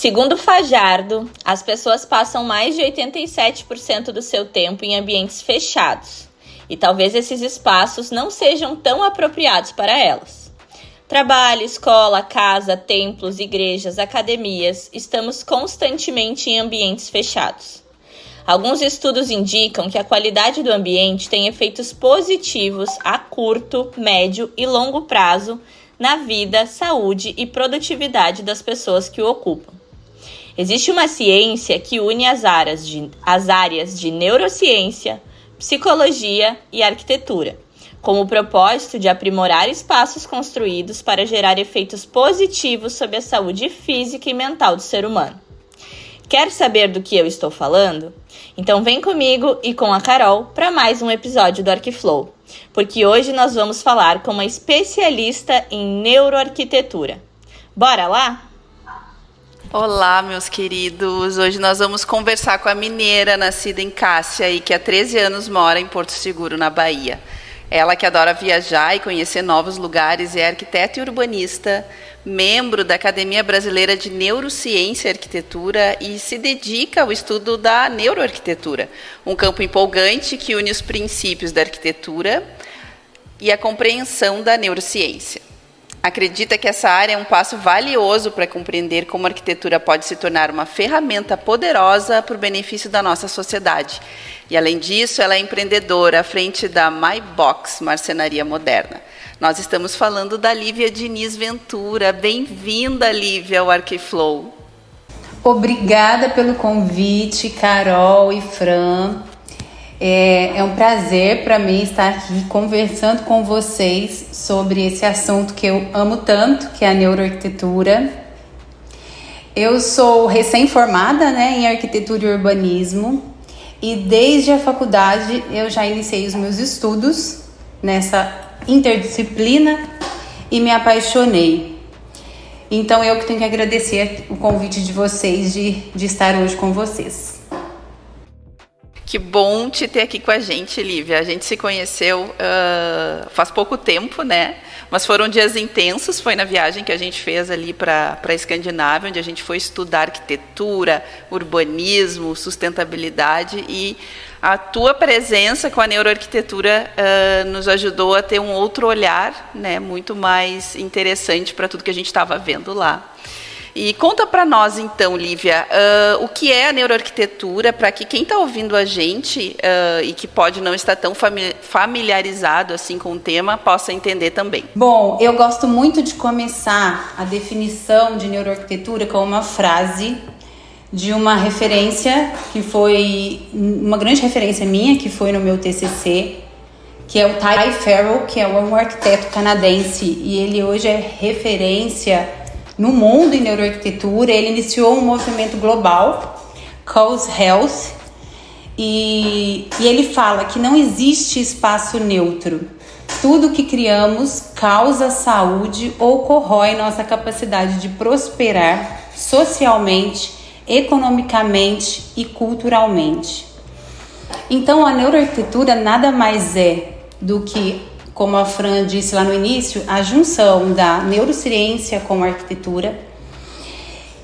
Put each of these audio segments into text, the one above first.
Segundo Fajardo, as pessoas passam mais de 87% do seu tempo em ambientes fechados, e talvez esses espaços não sejam tão apropriados para elas. Trabalho, escola, casa, templos, igrejas, academias, estamos constantemente em ambientes fechados. Alguns estudos indicam que a qualidade do ambiente tem efeitos positivos a curto, médio e longo prazo na vida, saúde e produtividade das pessoas que o ocupam. Existe uma ciência que une as áreas de neurociência, psicologia e arquitetura, com o propósito de aprimorar espaços construídos para gerar efeitos positivos sobre a saúde física e mental do ser humano. Quer saber do que eu estou falando? Então vem comigo e com a Carol para mais um episódio do Arquiflow, porque hoje nós vamos falar com uma especialista em neuroarquitetura. Bora lá? Olá, meus queridos! Hoje nós vamos conversar com a mineira nascida em Cássia e que há 13 anos mora em Porto Seguro, na Bahia. Ela que adora viajar e conhecer novos lugares é arquiteta e urbanista, membro da Academia Brasileira de Neurociência e Arquitetura e se dedica ao estudo da neuroarquitetura, um campo empolgante que une os princípios da arquitetura e a compreensão da neurociência. Acredita que essa área é um passo valioso para compreender como a arquitetura pode se tornar uma ferramenta poderosa para o benefício da nossa sociedade. E, além disso, ela é empreendedora à frente da MyBox, marcenaria moderna. Nós estamos falando da Lívia Diniz Ventura. Bem-vinda, Lívia, ao Arquiflow. Obrigada pelo convite, Carol e Fran. É um prazer para mim estar aqui conversando com vocês sobre esse assunto que eu amo tanto, que é a neuroarquitetura. Eu sou recém-formada, em arquitetura e urbanismo e desde a faculdade eu já iniciei os meus estudos nessa interdisciplina e me apaixonei. Então eu que tenho que agradecer o convite de vocês de estar hoje com vocês. Que bom te ter aqui com a gente, Lívia. A gente se conheceu faz pouco tempo, Mas foram dias intensos. Foi na viagem que a gente fez ali para a Escandinávia, onde a gente foi estudar arquitetura, urbanismo, sustentabilidade. E a tua presença com a neuroarquitetura nos ajudou a ter um outro olhar, muito mais interessante para tudo que a gente estava vendo lá. E conta para nós, então, Lívia, o que é a neuroarquitetura, para que quem está ouvindo a gente e que pode não estar tão familiarizado assim com o tema, possa entender também. Bom, eu gosto muito de começar a definição de neuroarquitetura com uma frase de uma referência que foi uma grande referência minha, que foi no meu TCC, que é o Ty Farrell, que é um arquiteto canadense, e ele hoje é referência no mundo em neuroarquitetura. Ele iniciou um movimento global, Cause Health, e ele fala que não existe espaço neutro. Tudo que criamos causa saúde ou corrói nossa capacidade de prosperar socialmente, economicamente e culturalmente. Então, a neuroarquitetura nada mais é do que, como a Fran disse lá no início, a junção da neurociência com a arquitetura,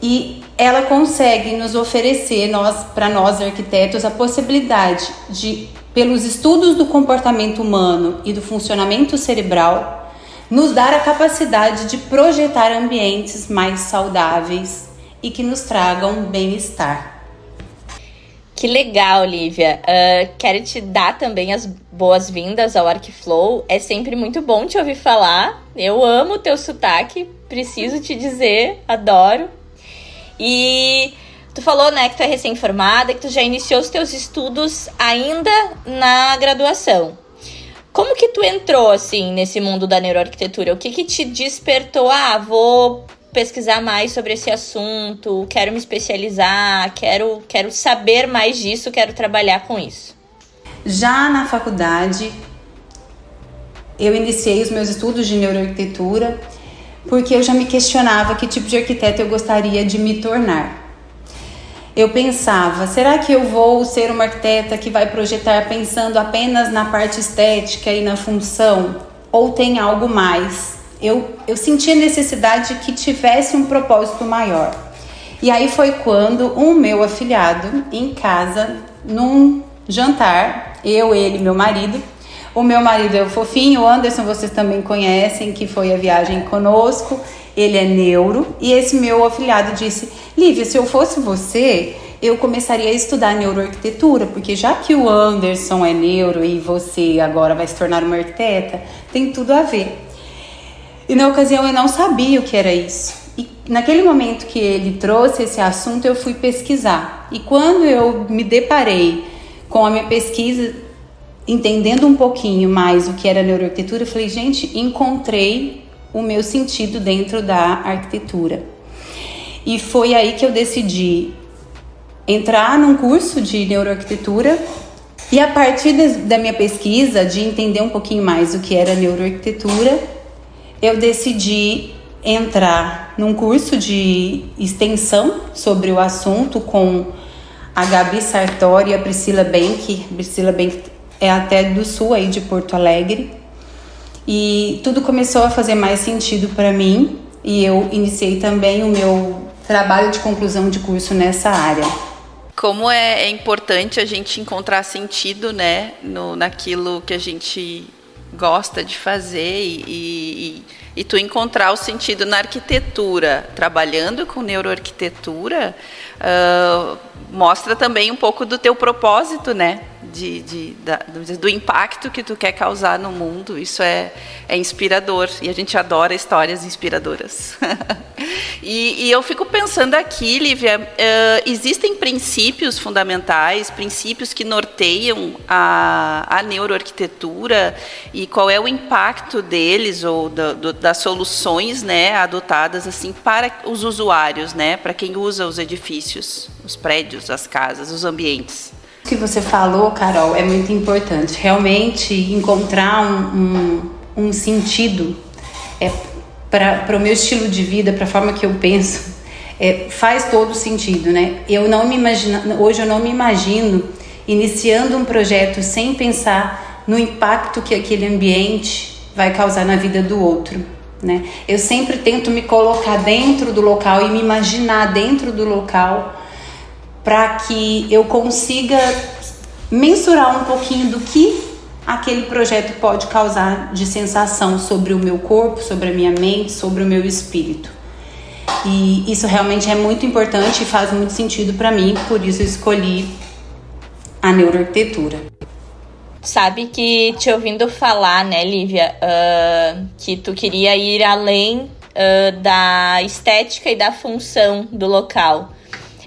e ela consegue nos oferecer, para nós arquitetos, a possibilidade de, pelos estudos do comportamento humano e do funcionamento cerebral, nos dar a capacidade de projetar ambientes mais saudáveis e que nos tragam bem-estar. Que legal, Lívia. Quero te dar também as boas-vindas ao Arquiflow. É sempre muito bom te ouvir falar. Eu amo o teu sotaque, preciso te dizer, adoro. E tu falou, que tu é recém-formada, que tu já iniciou os teus estudos ainda na graduação. Como que tu entrou, assim, nesse mundo da neuroarquitetura? O que te despertou? Vou pesquisar mais sobre esse assunto, quero me especializar, quero saber mais disso, quero trabalhar com isso. Já na faculdade, eu iniciei os meus estudos de neuroarquitetura porque eu já me questionava que tipo de arquiteto eu gostaria de me tornar. Eu pensava, será que eu vou ser uma arquiteta que vai projetar pensando apenas na parte estética e na função? Ou tem algo mais? Eu sentia necessidade que tivesse um propósito maior. E aí foi quando o meu afilhado, em casa, num jantar, eu, ele e meu marido. O meu marido é o fofinho, o Anderson vocês também conhecem, que foi a viagem conosco. Ele é neuro. E esse meu afilhado disse: Lívia, se eu fosse você, eu começaria a estudar neuroarquitetura, porque já que o Anderson é neuro e você agora vai se tornar uma arquiteta, tem tudo a ver. E na ocasião eu não sabia o que era isso. E naquele momento que ele trouxe esse assunto, eu fui pesquisar. E quando eu me deparei com a minha pesquisa, entendendo um pouquinho mais o que era neuroarquitetura, eu falei, gente, encontrei o meu sentido dentro da arquitetura. E foi aí que eu decidi entrar num curso de neuroarquitetura. E a partir da minha pesquisa, de entender um pouquinho mais o que era neuroarquitetura, eu decidi entrar num curso de extensão sobre o assunto com a Gabi Sartori e a Priscila Benck. Priscila Benck é até do sul aí de Porto Alegre. E tudo começou a fazer mais sentido para mim e eu iniciei também o meu trabalho de conclusão de curso nessa área. Como é importante a gente encontrar sentido, né, naquilo que a gente gosta de fazer e tu encontrar o sentido na arquitetura, trabalhando com neuroarquitetura, mostra também um pouco do teu propósito, né? Do impacto que tu quer causar no mundo. Isso é inspirador e a gente adora histórias inspiradoras. E eu fico pensando aqui, Lívia, existem princípios fundamentais, princípios que norteiam a neuroarquitetura e qual é o impacto deles ou das soluções, né, adotadas assim para os usuários, né, para quem usa os edifícios, os prédios, as casas, os ambientes. O que você falou, Carol, é muito importante. Realmente encontrar um sentido para o meu estilo de vida, para a forma que eu penso, faz todo sentido, né? Hoje eu não me imagino iniciando um projeto sem pensar no impacto que aquele ambiente vai causar na vida do outro, né? Eu sempre tento me colocar dentro do local e me imaginar dentro do local para que eu consiga mensurar um pouquinho do que aquele projeto pode causar de sensação sobre o meu corpo, sobre a minha mente, sobre o meu espírito. E isso realmente é muito importante e faz muito sentido para mim, por isso eu escolhi a neuroarquitetura. Sabe que te ouvindo falar, né, Lívia, que tu queria ir além da estética e da função do local.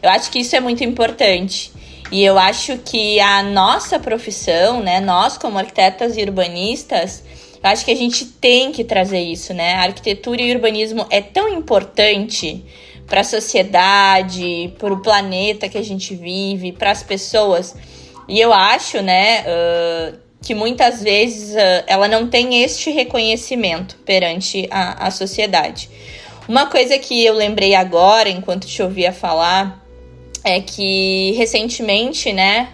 Eu acho que isso é muito importante. E eu acho que a nossa profissão, né, nós como arquitetas e urbanistas, eu acho que a gente tem que trazer isso, né? A arquitetura e o urbanismo é tão importante para a sociedade, para o planeta que a gente vive, para as pessoas. E eu acho, né, que muitas vezes ela não tem este reconhecimento perante a sociedade. Uma coisa que eu lembrei agora, enquanto te ouvia falar, é que recentemente, né,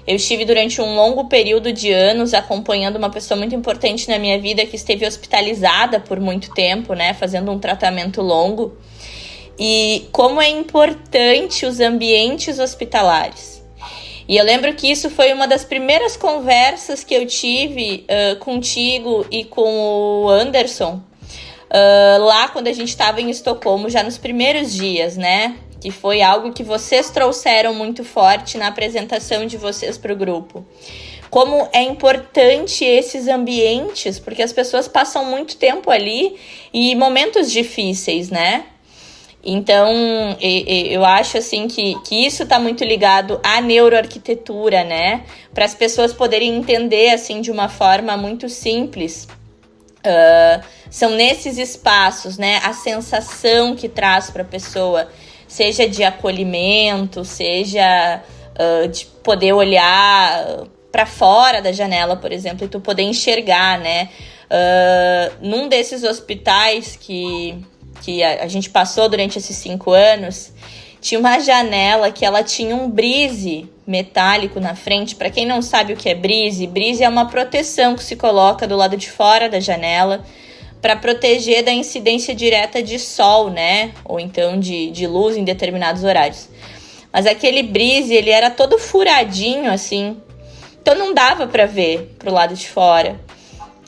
eu estive durante um longo período de anos acompanhando uma pessoa muito importante na minha vida que esteve hospitalizada por muito tempo, né, fazendo um tratamento longo. E como é importante os ambientes hospitalares. E eu lembro que isso foi uma das primeiras conversas que eu tive contigo e com o Anderson, lá quando a gente estava em Estocolmo, já nos primeiros dias, né? Que foi algo que vocês trouxeram muito forte na apresentação de vocês para o grupo. Como é importante esses ambientes, porque as pessoas passam muito tempo ali e momentos difíceis, né? Então, eu acho assim que isso está muito ligado à neuroarquitetura, né? Para as pessoas poderem entender assim de uma forma muito simples. São nesses espaços, né? A sensação que traz para a pessoa, seja de acolhimento, seja de poder olhar para fora da janela, por exemplo, e tu poder enxergar, né? Num desses hospitais que a gente passou durante esses 5 anos, tinha uma janela que ela tinha um brise metálico na frente. Para quem não sabe o que é brise é uma proteção que se coloca do lado de fora da janela para proteger da incidência direta de sol, né? Ou então de luz em determinados horários. Mas aquele brise, ele era todo furadinho, assim. Então não dava para ver pro lado de fora.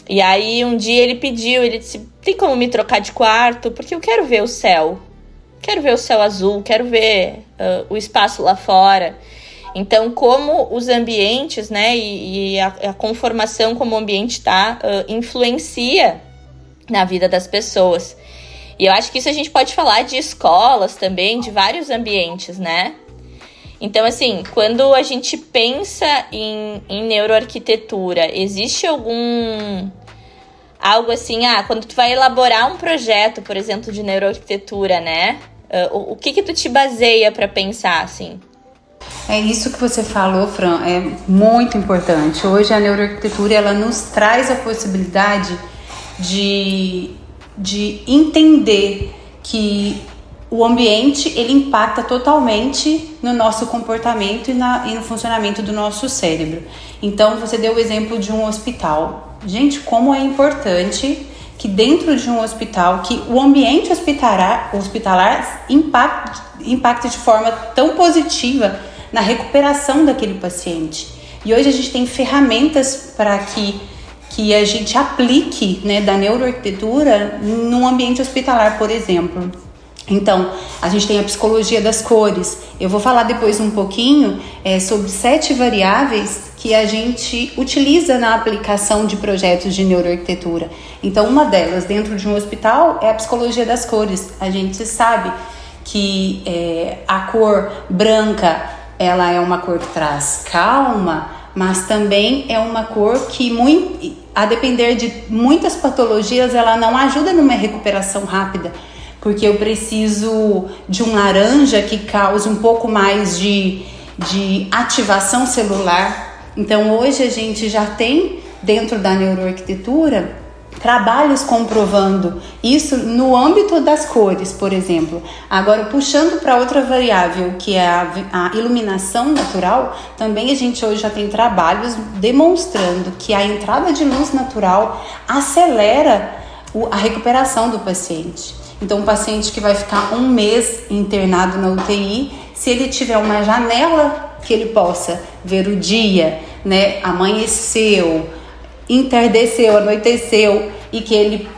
E aí um dia ele disse, tem como me trocar de quarto? Porque eu quero ver o céu. Quero ver o céu azul, quero ver o espaço lá fora. Então, como os ambientes, né, e a conformação como o ambiente está, influencia na vida das pessoas. E eu acho que isso a gente pode falar de escolas também, de vários ambientes, né? Então, assim, quando a gente pensa em neuroarquitetura, existe algo assim, quando tu vai elaborar um projeto, por exemplo, de neuroarquitetura, né? O que tu te baseia para pensar, assim? É isso que você falou, Fran, é muito importante. Hoje a neuroarquitetura, ela nos traz a possibilidade de entender que o ambiente, ele impacta totalmente no nosso comportamento e no funcionamento do nosso cérebro. Então, você deu o exemplo de um hospital. Gente, como é importante que dentro de um hospital, que o ambiente hospitalar impacte de forma tão positiva na recuperação daquele paciente. E hoje a gente tem ferramentas para que a gente aplique, né, da neuroarquitetura num ambiente hospitalar, por exemplo. Então, a gente tem a psicologia das cores. Eu vou falar depois um pouquinho sobre 7 variáveis que a gente utiliza na aplicação de projetos de neuroarquitetura. Então, uma delas, dentro de um hospital, é a psicologia das cores. A gente sabe que a cor branca, ela é uma cor que traz calma, mas também é uma cor que, a depender de muitas patologias, ela não ajuda numa recuperação rápida, porque eu preciso de um laranja que cause um pouco mais de ativação celular. Então, hoje a gente já tem, dentro da neuroarquitetura, trabalhos comprovando isso no âmbito das cores, por exemplo. Agora, puxando para outra variável, que é a iluminação natural, também a gente hoje já tem trabalhos demonstrando que a entrada de luz natural acelera a recuperação do paciente. Então, um paciente que vai ficar 1 mês internado na UTI, se ele tiver uma janela que ele possa ver o dia, né, amanheceu, entardeceu, anoiteceu, e que ele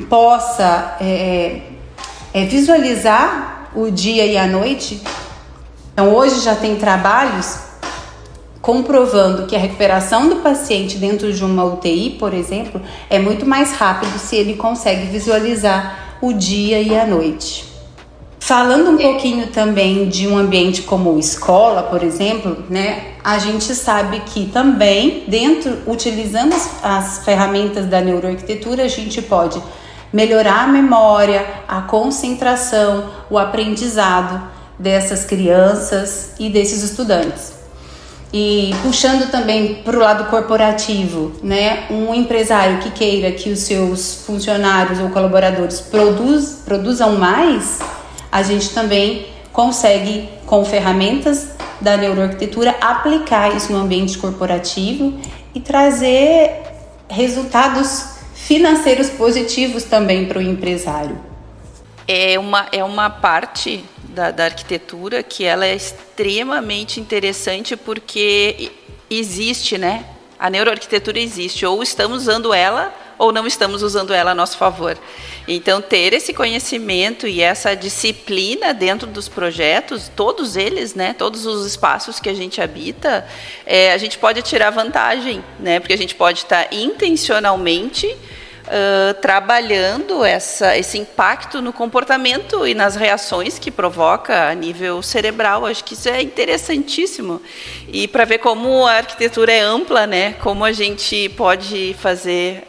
possa visualizar o dia e a noite. Então, hoje já tem trabalhos comprovando que a recuperação do paciente dentro de uma UTI, por exemplo, é muito mais rápido se ele consegue visualizar o dia e a noite. Falando um pouquinho também de um ambiente como escola, por exemplo, né, a gente sabe que também, utilizando as ferramentas da neuroarquitetura, a gente pode melhorar a memória, a concentração, o aprendizado dessas crianças e desses estudantes. E puxando também para o lado corporativo, né, um empresário que queira que os seus funcionários ou colaboradores produzam mais, a gente também consegue, com ferramentas da neuroarquitetura, aplicar isso no ambiente corporativo e trazer resultados financeiros positivos também para o empresário. É uma parte da arquitetura que ela é extremamente interessante porque existe, né? A neuroarquitetura existe, ou estamos usando ela ou não estamos usando ela a nosso favor. Então, ter esse conhecimento e essa disciplina dentro dos projetos, todos eles, né, todos os espaços que a gente habita, a gente pode tirar vantagem, né, porque a gente pode estar intencionalmente trabalhando esse impacto no comportamento e nas reações que provoca a nível cerebral. Acho que isso é interessantíssimo. E para ver como a arquitetura é ampla, né? Como a gente pode fazer,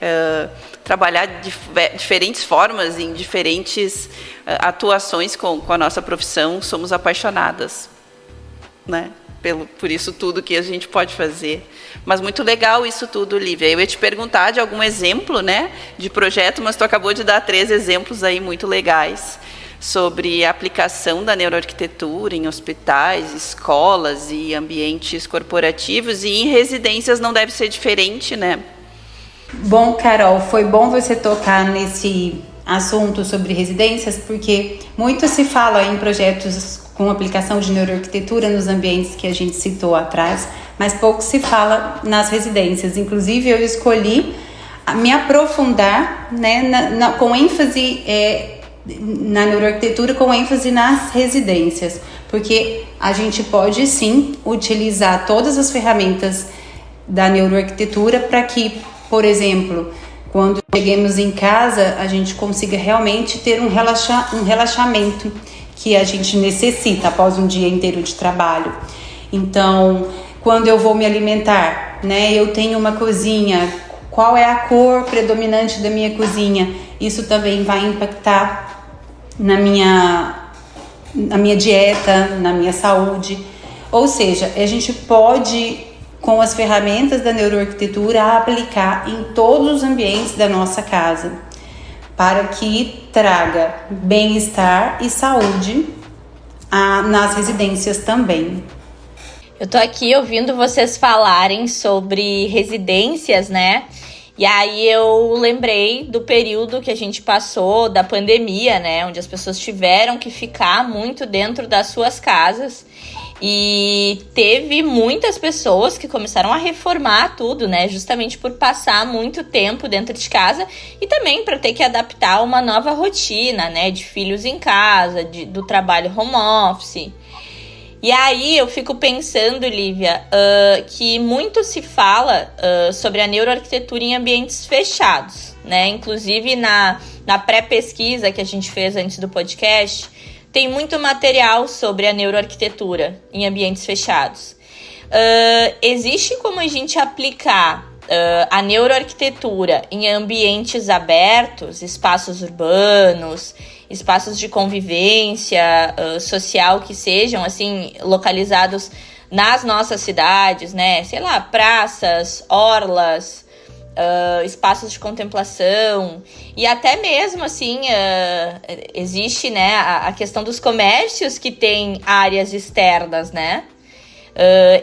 trabalhar de diferentes formas, em diferentes atuações com a nossa profissão. Somos apaixonadas, né? Por isso tudo que a gente pode fazer. Mas muito legal isso tudo, Lívia. Eu ia te perguntar de algum exemplo, né, de projeto, mas tu acabou de dar 3 exemplos aí muito legais sobre a aplicação da neuroarquitetura em hospitais, escolas e ambientes corporativos, e em residências não deve ser diferente, né? Bom, Carol, foi bom você tocar nesse assunto sobre residências, porque muito se fala em projetos com aplicação de neuroarquitetura nos ambientes que a gente citou atrás, mas pouco se fala nas residências. Inclusive, eu escolhi me aprofundar, né, com ênfase na neuroarquitetura, com ênfase nas residências, porque a gente pode sim utilizar todas as ferramentas da neuroarquitetura para que, por exemplo, quando cheguemos em casa, a gente consiga realmente ter um relaxamento que a gente necessita após um dia inteiro de trabalho. Então, quando eu vou me alimentar, né, eu tenho uma cozinha, qual é a cor predominante da minha cozinha? Isso também vai impactar na minha dieta, na minha saúde. Ou seja, a gente pode, com as ferramentas da neuroarquitetura, aplicar em todos os ambientes da nossa casa, para que traga bem-estar e saúde nas residências também. Eu tô aqui ouvindo vocês falarem sobre residências, né? E aí eu lembrei do período que a gente passou, da pandemia, né? Onde as pessoas tiveram que ficar muito dentro das suas casas. E teve muitas pessoas que começaram a reformar tudo, né? Justamente por passar muito tempo dentro de casa e também para ter que adaptar a uma nova rotina, né? De filhos em casa, do trabalho home office. E aí eu fico pensando, Lívia, que muito se fala sobre a neuroarquitetura em ambientes fechados, né? Inclusive na pré-pesquisa que a gente fez antes do podcast, tem muito material sobre a neuroarquitetura em ambientes fechados. Existe como a gente aplicar a neuroarquitetura em ambientes abertos, espaços urbanos, espaços de convivência social que sejam assim localizados nas nossas cidades, né? Sei lá, praças, orlas, espaços de contemplação e até mesmo assim existe, né, a questão dos comércios que têm áreas externas, né?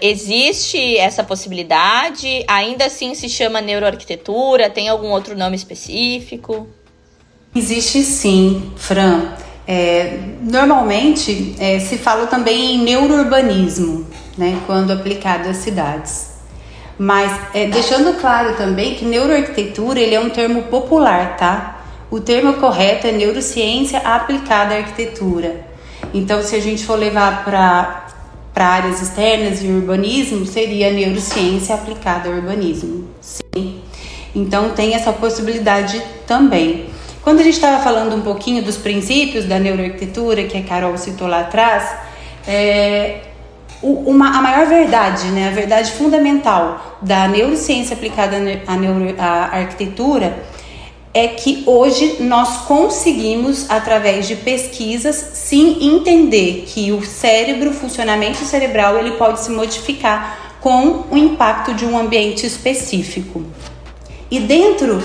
Existe essa possibilidade? Ainda assim se chama neuroarquitetura? Tem algum outro nome específico? Existe sim, Fran. Normalmente se fala também em neurourbanismo, né, quando aplicado às cidades. Mas deixando claro também que neuroarquitetura ele é um termo popular, tá? O termo correto é neurociência aplicada à arquitetura. Então, se a gente for levar para áreas externas e urbanismo, seria neurociência aplicada ao urbanismo. Sim. Então, tem essa possibilidade também. Quando a gente estava falando um pouquinho dos princípios da neuroarquitetura, que a Carol citou lá atrás, a maior verdade, né, a verdade fundamental da neurociência aplicada à arquitetura é que hoje nós conseguimos, através de pesquisas, sim entender que o cérebro, o funcionamento cerebral, ele pode se modificar com o impacto de um ambiente específico. E dentro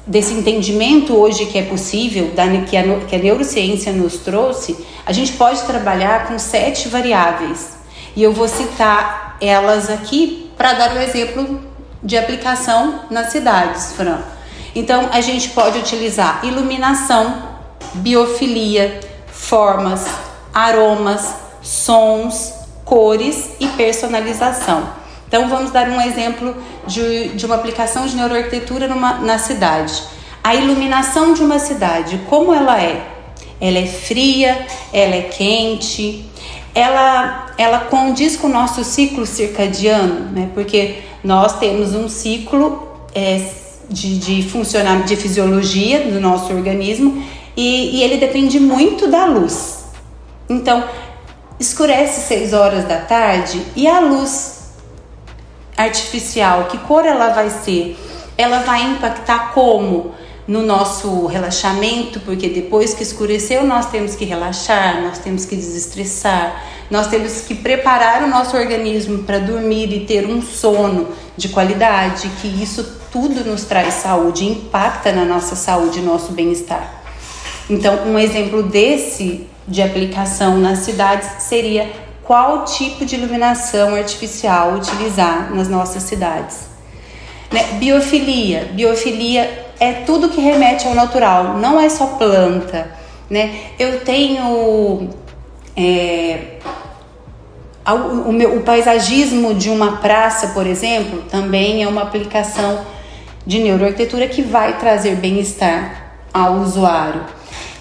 desse entendimento hoje que é possível, que a neurociência nos trouxe, a gente pode trabalhar com 7 variáveis. E eu vou citar elas aqui para dar um exemplo de aplicação nas cidades, Fran. Então, a gente pode utilizar iluminação, biofilia, formas, aromas, sons, cores e personalização. Então, vamos dar um exemplo de uma aplicação de neuroarquitetura na cidade. A iluminação de uma cidade, como ela é? Ela é fria, ela é quente, ela condiz com o nosso ciclo circadiano, né? Porque nós temos um ciclo de fisiologia do nosso organismo e ele depende muito da luz. Então, escurece 6 horas da tarde e a luz artificial, que cor ela vai ser? Ela vai impactar como? No nosso relaxamento, porque depois que escureceu nós temos que relaxar, nós temos que desestressar, nós temos que preparar o nosso organismo para dormir e ter um sono de qualidade, que isso tudo nos traz saúde, impacta na nossa saúde e nosso bem-estar. Então, um exemplo desse de aplicação nas cidades seria qual tipo de iluminação artificial utilizar nas nossas cidades. Né? Biofilia é tudo que remete ao natural, não é só planta, né? Eu tenho o paisagismo de uma praça, por exemplo, também é uma aplicação de neuroarquitetura que vai trazer bem-estar ao usuário.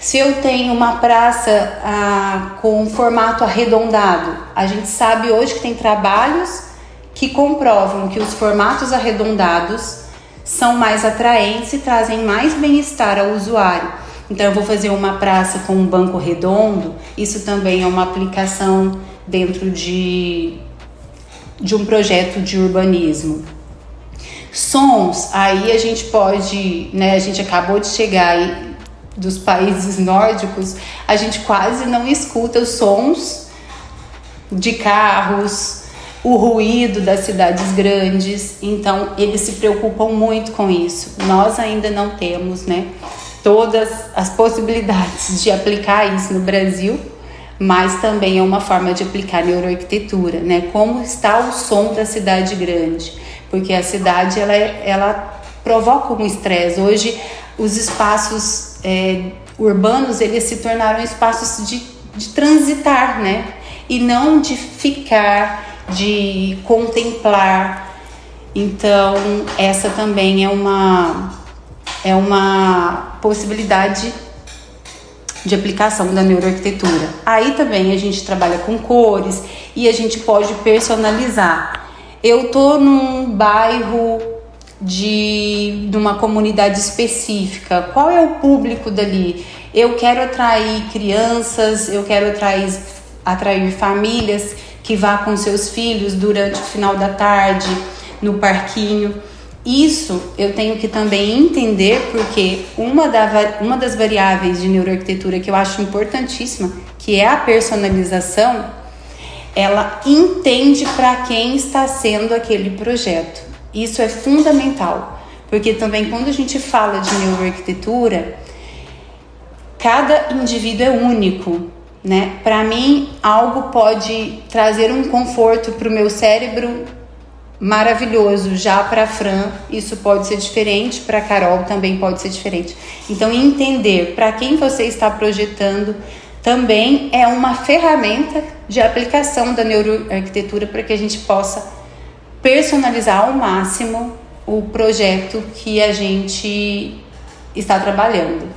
Se eu tenho uma praça com formato arredondado, a gente sabe hoje que tem trabalhos que comprovam que os formatos arredondados são mais atraentes e trazem mais bem-estar ao usuário. Então eu vou fazer uma praça com um banco redondo, isso também é uma aplicação dentro de um projeto de urbanismo. Sons, aí a gente pode, né, a gente acabou de chegar aí dos países nórdicos, a gente quase não escuta os sons de carros, o ruído das cidades grandes, então eles se preocupam muito com isso. Nós ainda não temos, né, todas as possibilidades de aplicar isso no Brasil, mas também é uma forma de aplicar neuroarquitetura, né? Como está o som da cidade grande, porque a cidade ela provoca um estresse. Hoje os espaços urbanos, eles se tornaram espaços de transitar, né? E não de ficar, de contemplar. Então essa também é uma possibilidade de aplicação da neuroarquitetura. Aí também a gente trabalha com cores e a gente pode personalizar. Eu tô num bairro de uma comunidade específica. Qual é o público dali? Eu quero atrair crianças, eu quero atrair famílias que vá com seus filhos durante o final da tarde no parquinho. Isso eu tenho que também entender, porque uma das variáveis de neuroarquitetura que eu acho importantíssima, que é a personalização, ela entende para quem está sendo aquele projeto. Isso é fundamental, porque também quando a gente fala de neuroarquitetura, cada indivíduo é único, né? Para mim, algo pode trazer um conforto para o meu cérebro maravilhoso, já para a Fran isso pode ser diferente, para a Carol também pode ser diferente. Então entender para quem você está projetando também é uma ferramenta de aplicação da neuroarquitetura para que a gente possa personalizar ao máximo o projeto que a gente está trabalhando.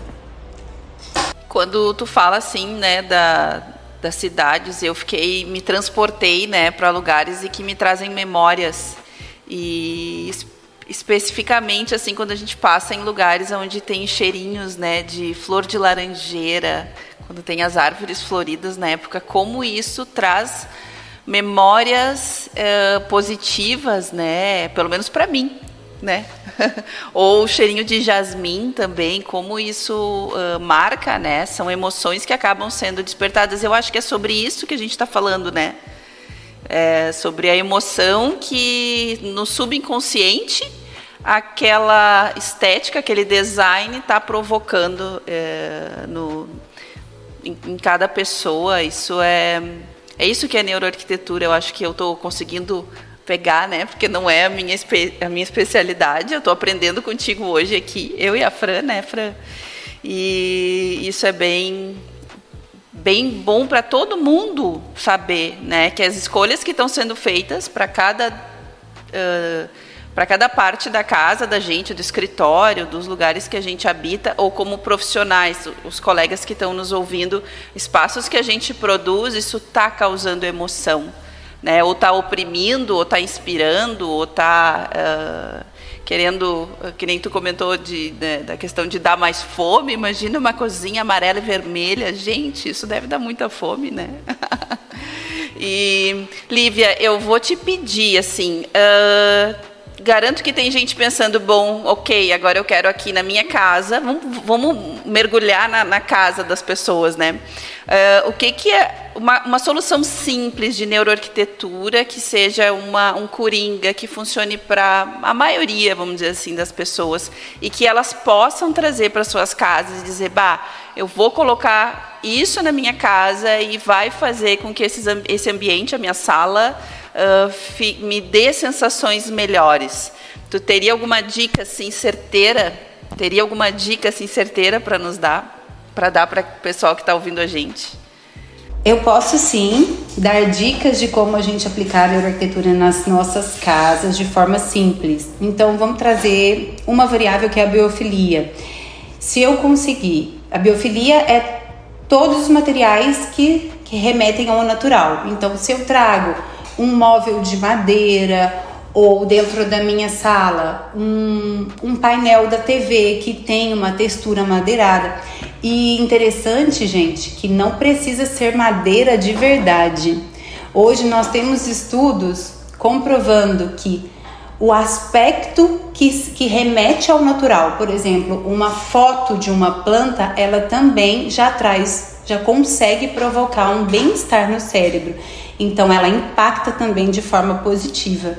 Quando tu fala assim, né, das cidades, eu me transportei, né, para lugares e que me trazem memórias, e especificamente assim quando a gente passa em lugares onde tem cheirinhos, né, de flor de laranjeira, quando tem as árvores floridas na época, como isso traz memórias positivas, né, pelo menos para mim, né? Ou o cheirinho de jasmim também, como isso marca, né? São emoções que acabam sendo despertadas. Eu acho que é sobre isso que a gente está falando, né? Sobre a emoção que no subconsciente aquela estética, aquele design está provocando em cada pessoa. Isso é isso que é neuroarquitetura. Eu acho que eu estou conseguindo pegar, né? Porque não é a minha especialidade. Eu estou aprendendo contigo hoje aqui, eu e a Fran, né, Fran? E isso é bem bom para todo mundo saber, né? Que as escolhas que estão sendo feitas para cada parte da casa da gente, do escritório, dos lugares que a gente habita, ou como profissionais, os colegas que estão nos ouvindo, espaços que a gente produz, isso está causando emoção, né? Ou está oprimindo, ou está inspirando, ou está querendo, que nem tu comentou da questão de dar mais fome. Imagina uma cozinha amarela e vermelha, gente, isso deve dar muita fome, né? E Lívia, eu vou te pedir assim, garanto que tem gente pensando, bom, ok, agora eu quero aqui na minha casa, vamos mergulhar na casa das pessoas, né? O que é uma solução simples de neuroarquitetura que seja um coringa, que funcione para a maioria, vamos dizer assim, das pessoas, e que elas possam trazer para suas casas e dizer, eu vou colocar isso na minha casa e vai fazer com que esse ambiente, a minha sala, me dê sensações melhores. Tu teria alguma dica assim certeira? Teria alguma dica assim certeira para nos dar? Para dar para o pessoal que está ouvindo a gente? Eu posso sim dar dicas de como a gente aplicar a neuroarquitetura nas nossas casas de forma simples. Então vamos trazer uma variável que é a biofilia. Se eu conseguir, a biofilia é todos os materiais que remetem ao natural. Então se eu trago um móvel de madeira ou dentro da minha sala um painel da TV que tem uma textura madeirada. E interessante, gente, que não precisa ser madeira de verdade. Hoje nós temos estudos comprovando que o aspecto que remete ao natural, por exemplo, uma foto de uma planta, ela também já consegue provocar um bem-estar no cérebro. Então ela impacta também de forma positiva.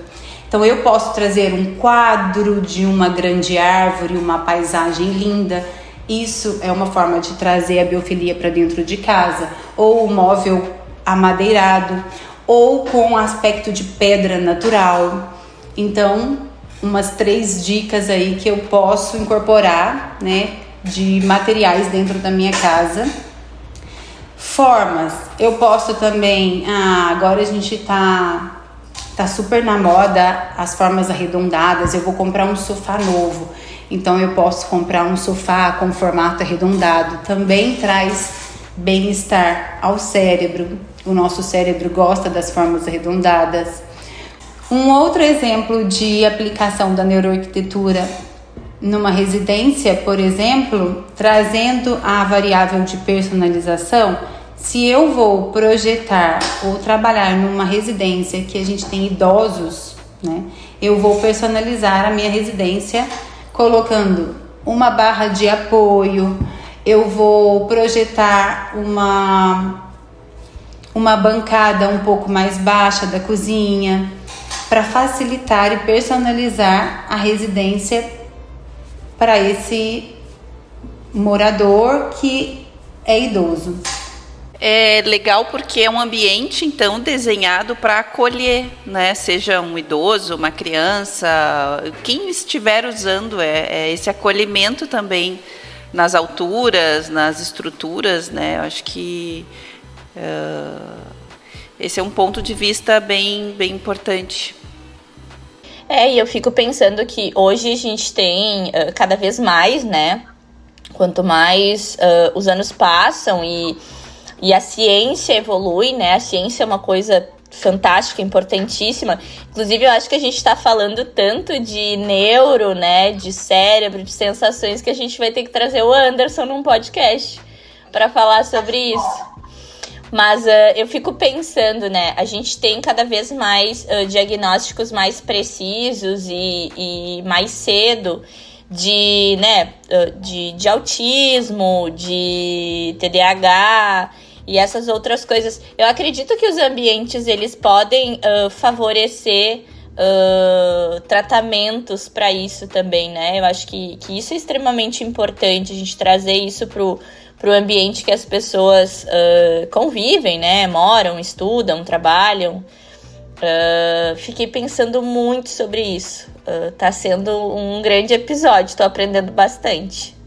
Então eu posso trazer um quadro de uma grande árvore, uma paisagem linda. Isso é uma forma de trazer a biofilia para dentro de casa, ou o móvel amadeirado, ou com aspecto de pedra natural. Então, umas 3 dicas aí que eu posso incorporar, né, de materiais dentro da minha casa. Formas, eu posso também, agora a gente tá super na moda as formas arredondadas. Eu vou comprar um sofá novo, então eu posso comprar um sofá com formato arredondado. Também traz bem-estar ao cérebro. O nosso cérebro gosta das formas arredondadas. Um outro exemplo de aplicação da neuroarquitetura numa residência, por exemplo, trazendo a variável de personalização. Se eu vou projetar ou trabalhar numa residência que a gente tem idosos, né, eu vou personalizar a minha residência colocando uma barra de apoio, eu vou projetar uma bancada um pouco mais baixa da cozinha para facilitar e personalizar a residência para esse morador que é idoso. É legal porque é um ambiente, então, desenhado para acolher, né? Seja um idoso, uma criança, quem estiver usando, esse acolhimento também nas alturas, nas estruturas, né? Eu acho que esse é um ponto de vista bem importante. E eu fico pensando que hoje a gente tem cada vez mais, né? Quanto mais os anos passam e a ciência evolui, né? A ciência é uma coisa fantástica, importantíssima. Inclusive, eu acho que a gente está falando tanto de neuro, né? De cérebro, de sensações, que a gente vai ter que trazer o Anderson num podcast para falar sobre isso. Mas eu fico pensando, né? A gente tem cada vez mais diagnósticos mais precisos e mais cedo de autismo, de TDAH e essas outras coisas. Eu acredito que os ambientes eles podem favorecer tratamentos para isso também, né? Eu acho que isso é extremamente importante, a gente trazer isso pro ambiente que as pessoas convivem, né? Moram, estudam, trabalham. Fiquei pensando muito sobre isso. Tá sendo um grande episódio, tô aprendendo bastante.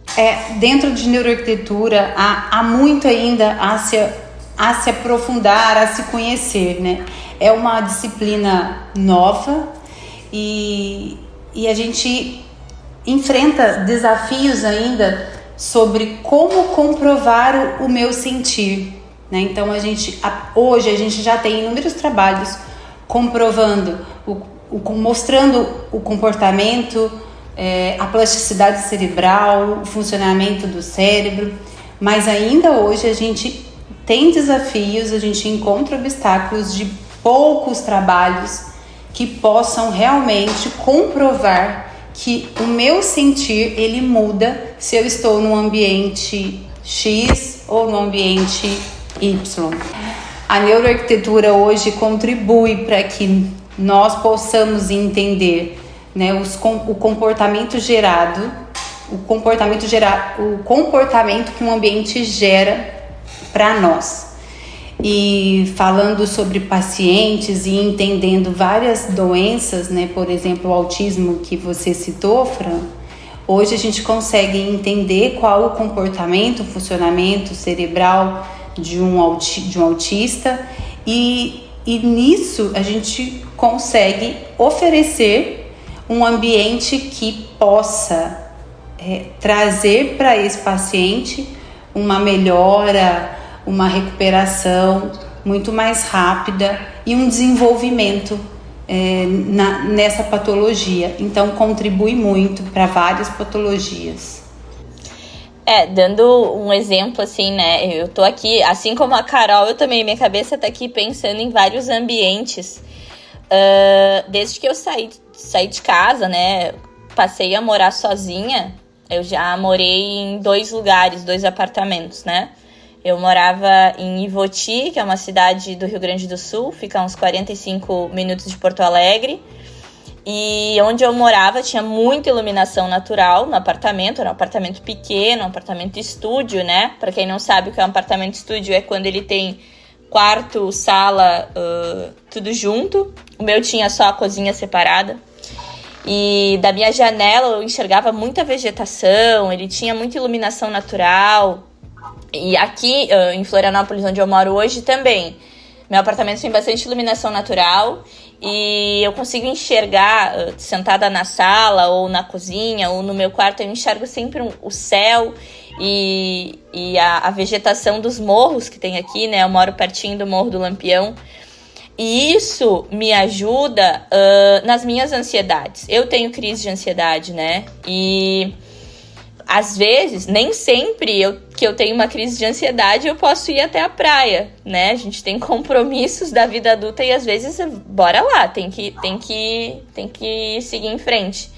Dentro de neuroarquitetura há muito ainda a se aprofundar, a se conhecer, né? É uma disciplina nova e a gente enfrenta desafios ainda sobre como comprovar o meu sentir, né? Então hoje a gente já tem inúmeros trabalhos comprovando, mostrando o comportamento, a plasticidade cerebral, o funcionamento do cérebro, mas ainda hoje a gente tem desafios, a gente encontra obstáculos de poucos trabalhos que possam realmente comprovar que o meu sentir ele muda se eu estou num ambiente X ou no ambiente Y. A neuroarquitetura hoje contribui para que nós possamos entender, né, o comportamento gerado, o comportamento que um ambiente gera para nós. E falando sobre pacientes e entendendo várias doenças, né? Por exemplo, o autismo que você citou, Fran, hoje a gente consegue entender qual o comportamento, o funcionamento cerebral de um autista e nisso a gente consegue oferecer um ambiente que possa trazer para esse paciente uma melhora, uma recuperação muito mais rápida e um desenvolvimento nessa patologia. Então, contribui muito para várias patologias. Dando um exemplo, assim, né, eu tô aqui, assim como a Carol, eu também, minha cabeça tá aqui pensando em vários ambientes. Desde que eu saí de casa, né, passei a morar sozinha, eu já morei em 2 lugares, 2 apartamentos, né. Eu morava em Ivoti, que é uma cidade do Rio Grande do Sul, fica a uns 45 minutos de Porto Alegre. E onde eu morava tinha muita iluminação natural no apartamento, era um apartamento pequeno, um apartamento estúdio, né? Para quem não sabe o que é um apartamento estúdio, é quando ele tem quarto, sala, tudo junto. O meu tinha só a cozinha separada. E da minha janela eu enxergava muita vegetação, ele tinha muita iluminação natural. E aqui em Florianópolis, onde eu moro hoje, também. Meu apartamento tem bastante iluminação natural e eu consigo enxergar, sentada na sala ou na cozinha ou no meu quarto, eu enxergo sempre o céu e a vegetação dos morros que tem aqui, né? Eu moro pertinho do Morro do Lampião. E isso me ajuda nas minhas ansiedades. Eu tenho crise de ansiedade, né? E às vezes, nem sempre que eu tenho uma crise de ansiedade, eu posso ir até a praia, né? A gente tem compromissos da vida adulta e às vezes, bora lá, tem que seguir em frente.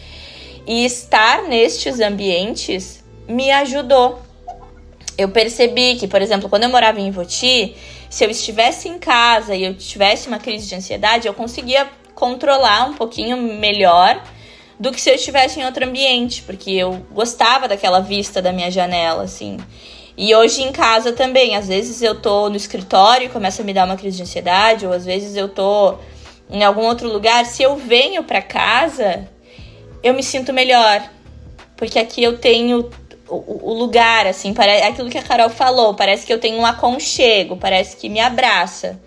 E estar nestes ambientes me ajudou. Eu percebi que, por exemplo, quando eu morava em Ivoti, se eu estivesse em casa e eu tivesse uma crise de ansiedade, eu conseguia controlar um pouquinho melhor do que se eu estivesse em outro ambiente, porque eu gostava daquela vista da minha janela, assim. E hoje em casa também, às vezes eu tô no escritório e começa a me dar uma crise de ansiedade, ou às vezes eu tô em algum outro lugar. Se eu venho pra casa, eu me sinto melhor, porque aqui eu tenho o lugar, assim, é aquilo que a Carol falou, parece que eu tenho um aconchego, parece que me abraça.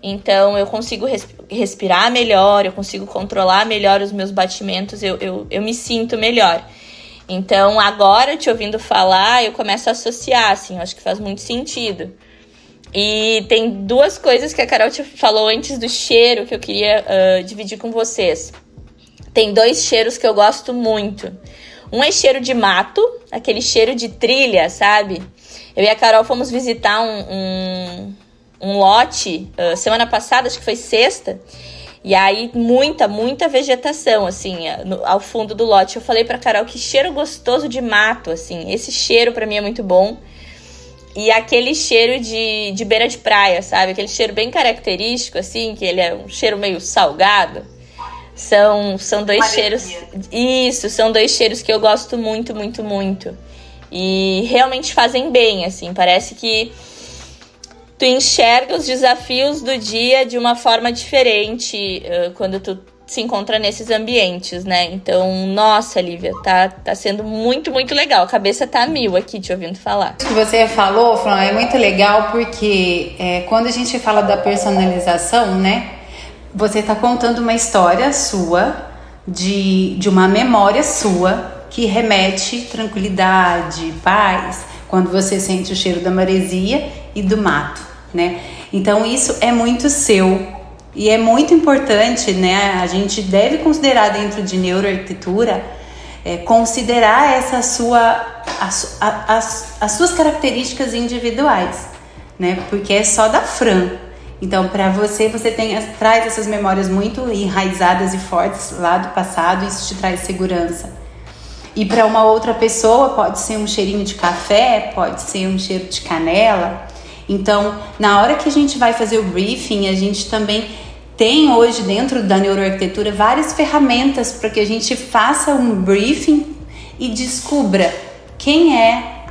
Então, eu consigo respirar melhor, eu consigo controlar melhor os meus batimentos, eu me sinto melhor. Então, agora, te ouvindo falar, eu começo a associar, assim, eu acho que faz muito sentido. E tem 2 coisas que a Carol te falou antes do cheiro que eu queria dividir com vocês. Tem 2 cheiros que eu gosto muito. Um é cheiro de mato, aquele cheiro de trilha, sabe? Eu e a Carol fomos visitar um lote semana passada, acho que foi sexta, e aí muita vegetação, assim, ao fundo do lote. Eu falei pra Carol que cheiro gostoso de mato, assim, esse cheiro pra mim é muito bom. E aquele cheiro de beira de praia, sabe? Aquele cheiro bem característico, assim, que ele é um cheiro meio salgado. São 2 cheiros... Isso, são 2 cheiros que eu gosto muito. E realmente fazem bem, assim, parece que tu enxerga os desafios do dia de uma forma diferente quando tu se encontra nesses ambientes, né? Então, nossa, Lívia, tá sendo muito legal. A cabeça tá a mil aqui te ouvindo falar. O que você falou, Fran, é muito legal porque quando a gente fala da personalização, né? Você tá contando uma história sua, de uma memória sua, que remete tranquilidade, paz, quando você sente o cheiro da maresia e do mato, né? Então isso é muito seu e é muito importante, né? A gente deve considerar dentro de neuroarquitetura, considerar essa as suas características individuais, né? Porque é só da Fran. Então, para você traz essas memórias muito enraizadas e fortes lá do passado, e isso te traz segurança. E para uma outra pessoa pode ser um cheirinho de café, pode ser um cheiro de canela. Então, na hora que a gente vai fazer o briefing, a gente também tem hoje dentro da neuroarquitetura várias ferramentas para que a gente faça um briefing e descubra quem é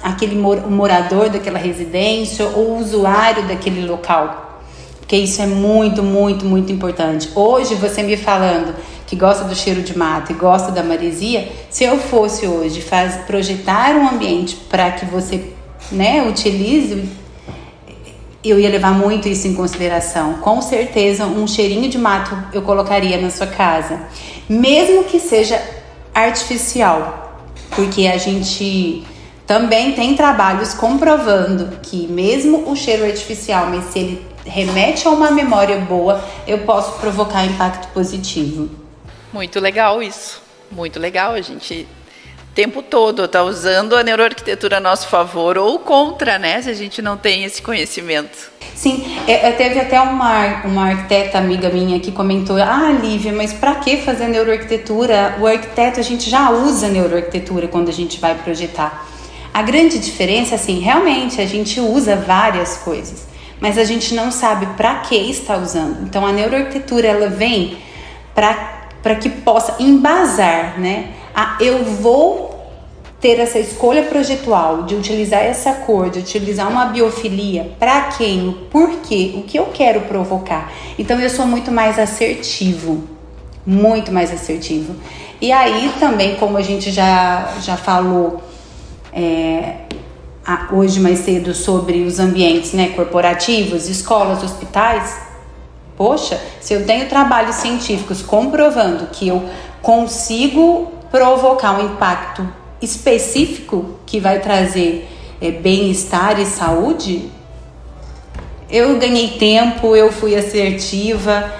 o morador daquela residência ou o usuário daquele local. Porque isso é muito, muito, muito importante. Hoje, você me falando que gosta do cheiro de mato e gosta da maresia, se eu fosse hoje projetar um ambiente para que você, né, utilize, eu ia levar muito isso em consideração. Com certeza, um cheirinho de mato eu colocaria na sua casa, mesmo que seja artificial, porque a gente também tem trabalhos comprovando que mesmo o cheiro artificial, mas se ele remete a uma memória boa, eu posso provocar impacto positivo. Muito legal isso, muito legal. A gente o tempo todo está usando a neuroarquitetura a nosso favor ou contra, né, se a gente não tem esse conhecimento. Sim, teve até uma arquiteta amiga minha que comentou: Lívia, mas para que fazer neuroarquitetura? O arquiteto, a gente já usa neuroarquitetura quando a gente vai projetar. A grande diferença, assim, realmente a gente usa várias coisas, mas a gente não sabe para que está usando. Então a neuroarquitetura, ela vem para que possa embasar, né? Eu vou ter essa escolha projetual de utilizar essa cor, de utilizar uma biofilia, para quem, o porquê, o que eu quero provocar. Então eu sou muito mais assertivo, muito mais assertivo. E aí também, como a gente já falou hoje mais cedo sobre os ambientes, né, corporativos, escolas, hospitais, poxa, se eu tenho trabalhos científicos comprovando que eu consigo provocar um impacto específico que vai trazer bem-estar e saúde, eu ganhei tempo, eu fui assertiva.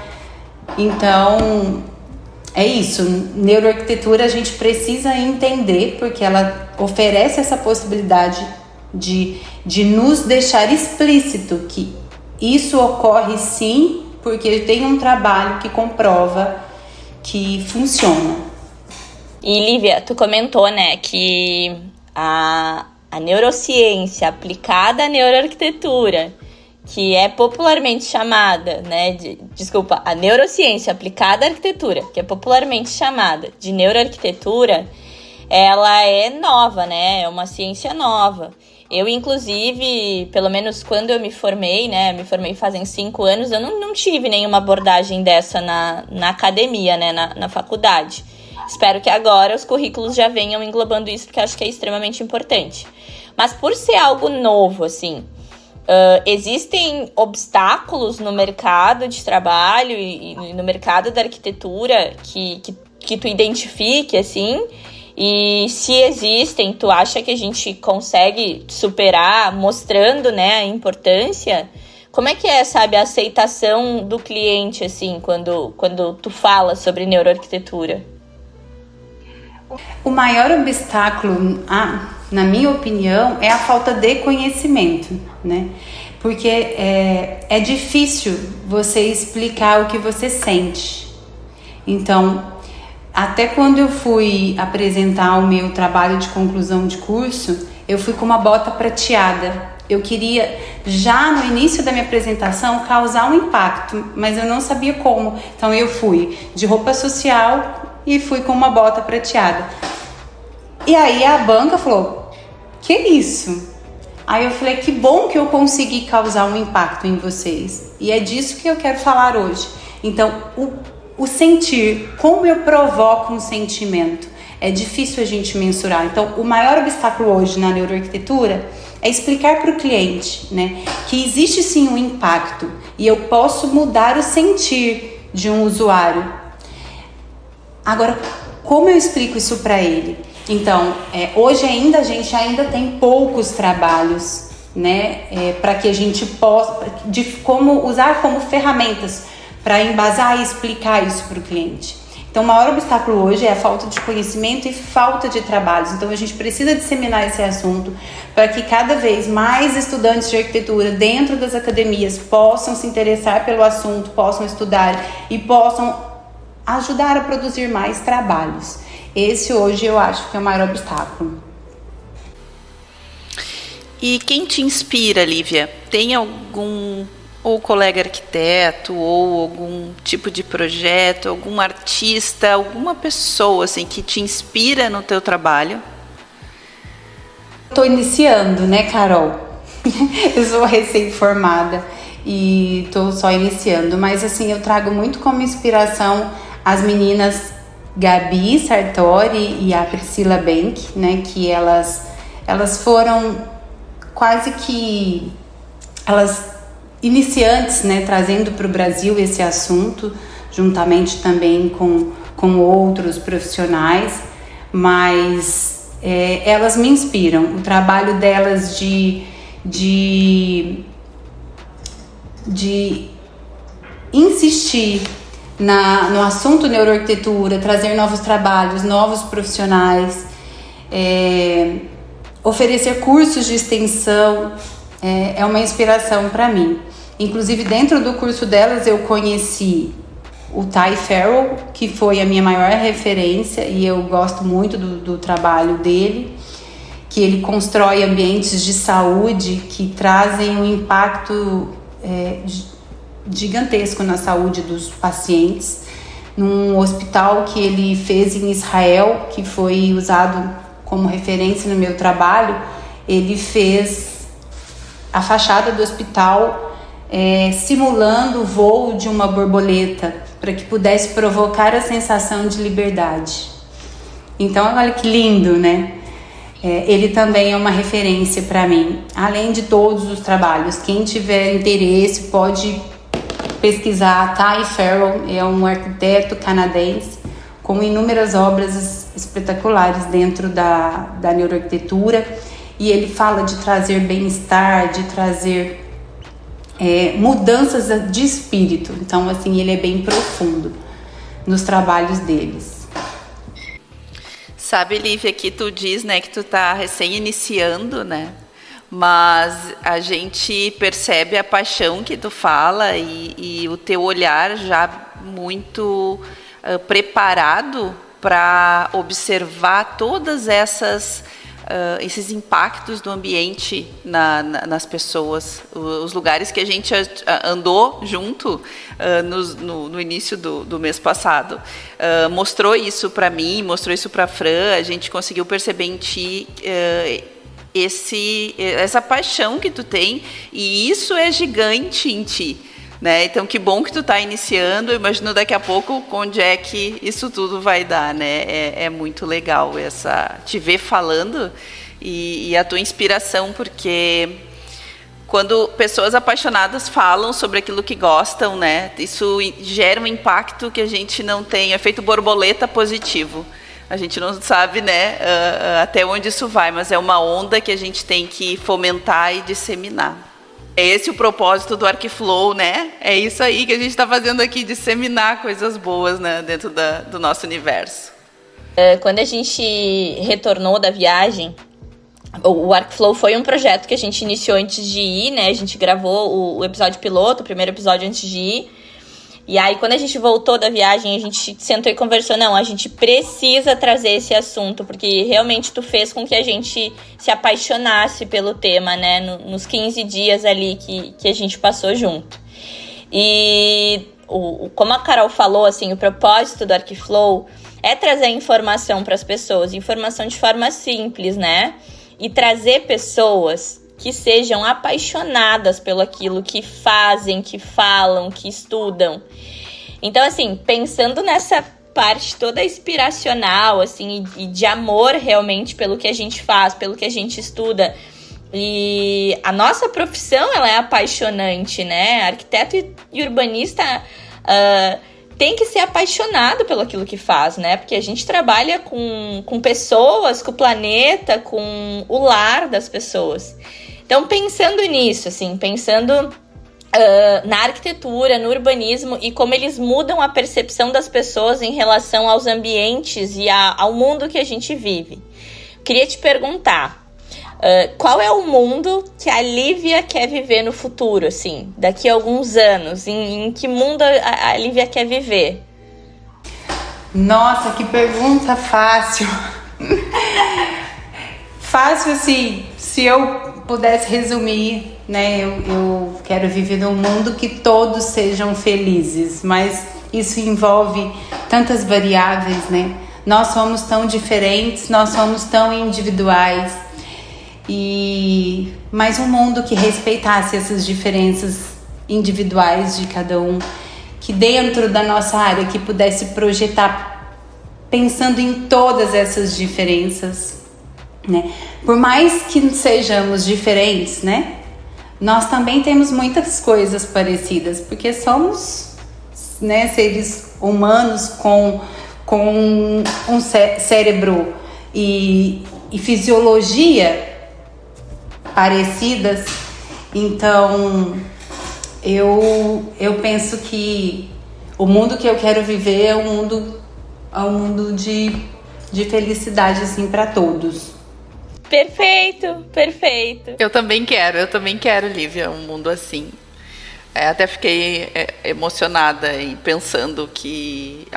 Então é isso, neuroarquitetura a gente precisa entender, porque ela oferece essa possibilidade de nos deixar explícito que isso ocorre sim, porque tem um trabalho que comprova que funciona. E Lívia, tu comentou, né, que a neurociência aplicada à neuroarquitetura, que é popularmente chamada, né, a neurociência aplicada à arquitetura, que é popularmente chamada de neuroarquitetura, ela é nova, né, é uma ciência nova. Eu, inclusive, pelo menos quando eu me formei, né, me formei fazem 5 anos, eu não tive nenhuma abordagem dessa na academia, né, na faculdade. Espero que agora os currículos já venham englobando isso, porque acho que é extremamente importante. Mas por ser algo novo, assim, existem obstáculos no mercado de trabalho e no mercado da arquitetura que tu identifique, assim? E se existem, tu acha que a gente consegue superar mostrando, né, a importância? Como é que é, sabe, a aceitação do cliente, assim, quando tu fala sobre neuroarquitetura? O maior obstáculo, na minha opinião, é a falta de conhecimento, né? Porque é difícil você explicar o que você sente. Então, até quando eu fui apresentar o meu trabalho de conclusão de curso, eu fui com uma bota prateada. Eu queria, já no início da minha apresentação, causar um impacto, mas eu não sabia como. Então eu fui de roupa social e fui com uma bota prateada. E aí a banca falou: que isso? Aí eu falei: que bom que eu consegui causar um impacto em vocês. E é disso que eu quero falar hoje. Então, o sentir, como eu provoco um sentimento, é difícil a gente mensurar. Então, o maior obstáculo hoje na neuroarquitetura é explicar para o cliente, né, que existe sim um impacto e eu posso mudar o sentir de um usuário. Agora, como eu explico isso para ele? Então, hoje a gente ainda tem poucos trabalhos, né, para que a gente possa, de como usar como ferramentas para embasar e explicar isso para o cliente. Então, o maior obstáculo hoje é a falta de conhecimento e falta de trabalhos. Então, a gente precisa disseminar esse assunto para que cada vez mais estudantes de arquitetura dentro das academias possam se interessar pelo assunto, possam estudar e possam ajudar a produzir mais trabalhos. Esse hoje eu acho que é o maior obstáculo. E quem te inspira, Lívia? Tem algum ou colega arquiteto ou algum tipo de projeto, algum artista, alguma pessoa assim que te inspira no teu trabalho? tô iniciando, né, Carol? Eu sou recém-formada e tô só iniciando, mas assim, eu trago muito como inspiração as meninas Gabi Sartori e a Priscila Bank, né, que elas foram quase que elas iniciantes, né, trazendo para o Brasil esse assunto, juntamente também com outros profissionais, mas elas me inspiram. O trabalho delas de insistir no assunto neuroarquitetura, trazer novos trabalhos, novos profissionais, oferecer cursos de extensão, é uma inspiração para mim. Inclusive, dentro do curso delas, eu conheci o Ty Farrell, que foi a minha maior referência, e eu gosto muito do trabalho dele, que ele constrói ambientes de saúde que trazem um impacto gigantesco na saúde dos pacientes. Num hospital que ele fez em Israel, que foi usado como referência no meu trabalho, ele fez a fachada do hospital simulando o voo de uma borboleta, para que pudesse provocar a sensação de liberdade. Então, olha que lindo, né? Ele também é uma referência para mim, além de todos os trabalhos. Quem tiver interesse pode pesquisar. Ty Farrell é um arquiteto canadense com inúmeras obras espetaculares dentro da neuroarquitetura, e ele fala de trazer bem-estar, de trazer mudanças de espírito. Então, assim, ele é bem profundo nos trabalhos deles. Sabe, Lívia, que tu diz, né, que tu tá recém-iniciando, né? Mas a gente percebe a paixão que tu fala e o teu olhar já muito preparado para observar todas esses impactos do ambiente nas pessoas. Os lugares que a gente andou junto no início do mês passado mostrou isso para mim, mostrou isso para a Fran. A gente conseguiu perceber em ti essa paixão que tu tem, e isso é gigante em ti, né? Então, que bom que tu está iniciando. Eu imagino daqui a pouco onde é que isso tudo vai dar, né? É muito legal te ver falando e a tua inspiração, porque quando pessoas apaixonadas falam sobre aquilo que gostam, né? Isso gera um impacto que a gente não tem, efeito borboleta positivo. A gente não sabe, né, até onde isso vai, mas é uma onda que a gente tem que fomentar e disseminar. É esse o propósito do Arquiflow, né? É isso aí que a gente está fazendo aqui, disseminar coisas boas, né, dentro do nosso universo. Quando a gente retornou da viagem, o Arquiflow foi um projeto que a gente iniciou antes de ir, né? A gente gravou o episódio piloto, o primeiro episódio antes de ir. E aí, quando a gente voltou da viagem, a gente sentou e conversou. Não, a gente precisa trazer esse assunto, porque realmente tu fez com que a gente se apaixonasse pelo tema, né? Nos 15 dias ali que a gente passou junto. E como a Carol falou, assim, o propósito do Arquiflow é trazer informação para as pessoas, informação de forma simples, né? E trazer pessoas que sejam apaixonadas pelo aquilo que fazem, que falam, que estudam. Então, assim, pensando nessa parte toda inspiracional, assim, e de amor realmente pelo que a gente faz, pelo que a gente estuda. E a nossa profissão, ela é apaixonante, né? Arquiteto e urbanista tem que ser apaixonado pelo aquilo que faz, né? Porque a gente trabalha com pessoas, com o planeta, com o lar das pessoas. Então, pensando nisso, assim, pensando na arquitetura, no urbanismo e como eles mudam a percepção das pessoas em relação aos ambientes e ao mundo que a gente vive. Queria te perguntar, qual é o mundo que a Lívia quer viver no futuro, assim, daqui a alguns anos? Em que mundo a Lívia quer viver? Nossa, que pergunta fácil. Fácil, assim, se eu pudesse resumir, né, eu quero viver num mundo que todos sejam felizes, mas isso envolve tantas variáveis, né? Nós somos tão diferentes, nós somos tão individuais, e mais um mundo que respeitasse essas diferenças individuais de cada um, que dentro da nossa área que pudesse projetar pensando em todas essas diferenças, né? Por mais que sejamos diferentes, né? Nós também temos muitas coisas parecidas, porque somos, né, seres humanos com um cérebro e fisiologia parecidas. Então, eu penso que o mundo que eu quero viver é um mundo de felicidade, assim, para todos. Perfeito, perfeito. Eu também quero, Lívia, um mundo assim. Até fiquei emocionada e pensando que,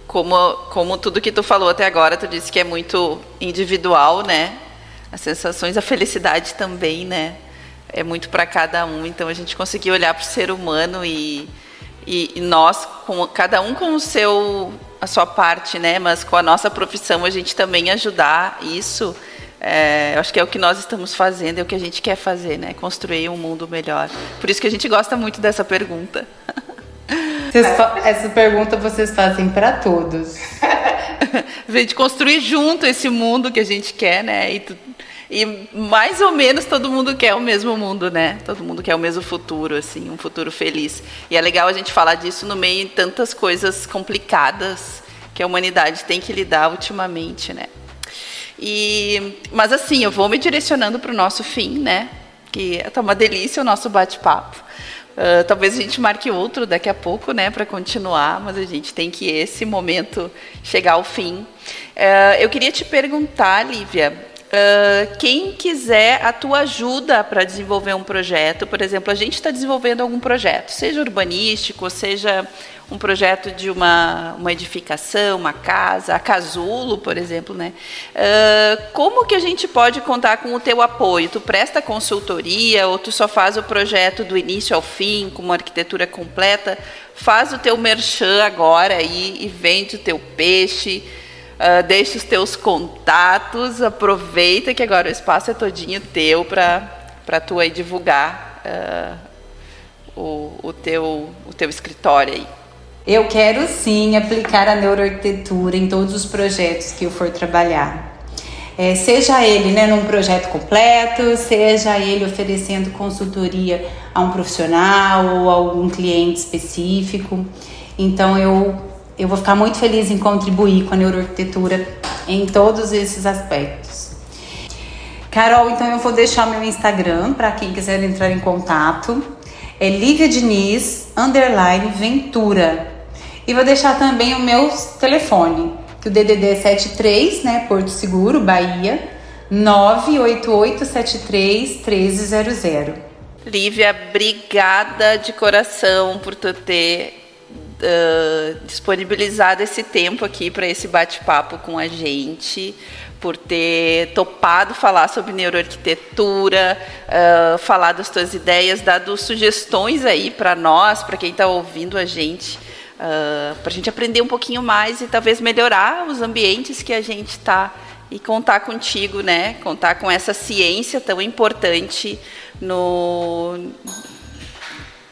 como tudo que tu falou até agora, tu disse que é muito individual, né? As sensações, a felicidade também, né? É muito para cada um. Então a gente conseguir olhar para o ser humano e nós, cada um com a sua parte, né? Mas com a nossa profissão a gente também ajudar isso. Eu acho que é o que nós estamos fazendo, é o que a gente quer fazer, né? Construir um mundo melhor. Por isso que a gente gosta muito dessa pergunta. Essa pergunta vocês fazem para todos. A gente construir junto esse mundo que a gente quer, né? E mais ou menos todo mundo quer o mesmo mundo, né? Todo mundo quer o mesmo futuro, assim, um futuro feliz. E é legal a gente falar disso no meio de tantas coisas complicadas que a humanidade tem que lidar ultimamente, né? Mas assim, eu vou me direcionando para o nosso fim, né? Que tá uma delícia o nosso bate-papo. Talvez a gente marque outro daqui a pouco, né? Para continuar, mas a gente tem que esse momento chegar ao fim. Eu queria te perguntar, Lívia, quem quiser a tua ajuda para desenvolver um projeto, por exemplo, a gente está desenvolvendo algum projeto, seja urbanístico, seja um projeto de uma edificação, uma casa, a Casulo, por exemplo, né? Como que a gente pode contar com o teu apoio? Tu presta consultoria ou tu só faz o projeto do início ao fim, com uma arquitetura completa? Faz o teu merchan agora aí e vende o teu peixe, deixa os teus contatos, aproveita que agora o espaço é todinho teu para tu aí divulgar o teu escritório aí. Eu quero sim aplicar a neuroarquitetura em todos os projetos que eu for trabalhar. Seja ele, né, num projeto completo, seja ele oferecendo consultoria a um profissional ou a algum cliente específico. Então eu vou ficar muito feliz em contribuir com a neuroarquitetura em todos esses aspectos. Carol, então eu vou deixar meu Instagram para quem quiser entrar em contato. É Lívia Diniz _Ventura. E vou deixar também o meu telefone, que o DDD é 73, né, Porto Seguro, Bahia, 988731300. Lívia, obrigada de coração por tu ter disponibilizado esse tempo aqui para esse bate-papo com a gente, por ter topado falar sobre neuroarquitetura, falar das tuas ideias, dado sugestões aí para nós, para quem está ouvindo a gente, para a gente aprender um pouquinho mais e talvez melhorar os ambientes que a gente está, e contar contigo, né? Contar com essa ciência tão importante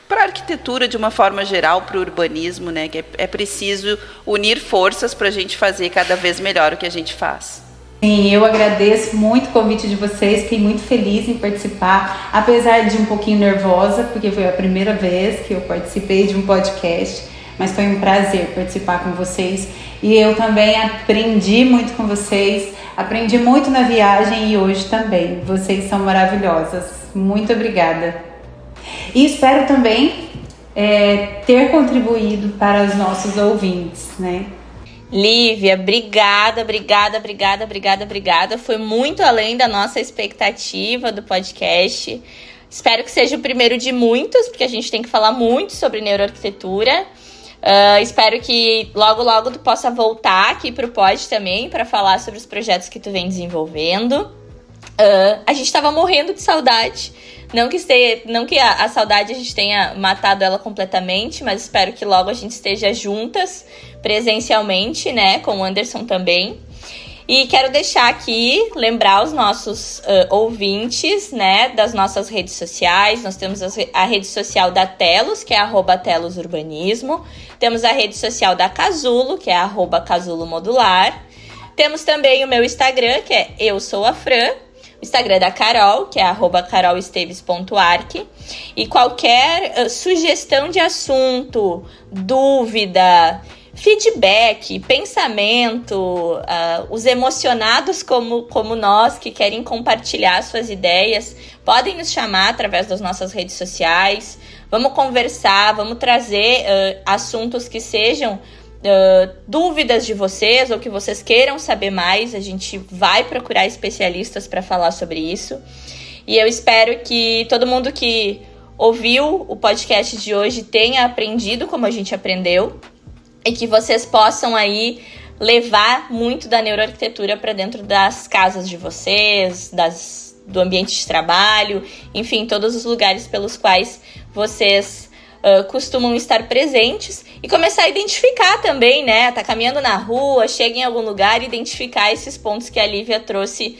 para a arquitetura de uma forma geral, para o urbanismo, né? Que é preciso unir forças para a gente fazer cada vez melhor o que a gente faz. Sim, eu agradeço muito o convite de vocês, fiquei muito feliz em participar, apesar de um pouquinho nervosa, porque foi a primeira vez que eu participei de um podcast, mas foi um prazer participar com vocês. E eu também aprendi muito com vocês, aprendi muito na viagem e hoje também. Vocês são maravilhosas. Muito obrigada. E espero também ter contribuído para os nossos ouvintes, né? Lívia, obrigada. Foi muito além da nossa expectativa do podcast. Espero que seja o primeiro de muitos, porque a gente tem que falar muito sobre neuroarquitetura. Espero que logo tu possa voltar aqui pro Pod também para falar sobre os projetos que tu vem desenvolvendo. A gente estava morrendo de saudade. Não que a saudade a gente tenha matado ela completamente, mas espero que logo a gente esteja juntas presencialmente, né, com o Anderson também. E quero deixar aqui, lembrar os nossos ouvintes, né, das nossas redes sociais. Nós temos a rede social da Telos, que é @telosurbanismo. Temos a rede social da Casulo, que é @casulomodular. Temos também o meu Instagram, que é Eu Sou a Fran. O Instagram da Carol, que é @carolesteves.arc. E qualquer sugestão de assunto, dúvida, feedback, pensamento, os emocionados como nós que querem compartilhar suas ideias, podem nos chamar através das nossas redes sociais. Vamos conversar, vamos trazer assuntos que sejam dúvidas de vocês ou que vocês queiram saber mais. A gente vai procurar especialistas para falar sobre isso. E eu espero que todo mundo que ouviu o podcast de hoje tenha aprendido como a gente aprendeu. E que vocês possam aí levar muito da neuroarquitetura para dentro das casas de vocês, do ambiente de trabalho, enfim, todos os lugares pelos quais vocês costumam estar presentes. E começar a identificar também, né? Tá caminhando na rua, chega em algum lugar e identificar esses pontos que a Lívia trouxe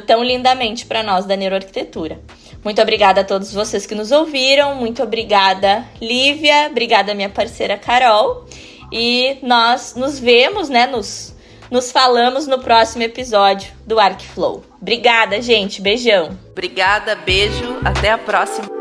tão lindamente para nós da neuroarquitetura. Muito obrigada a todos vocês que nos ouviram. Muito obrigada, Lívia. Obrigada, minha parceira Carol. E nós nos vemos, né, nos falamos no próximo episódio do ArcFlow. Obrigada, gente. Beijão. Obrigada, beijo. Até a próxima.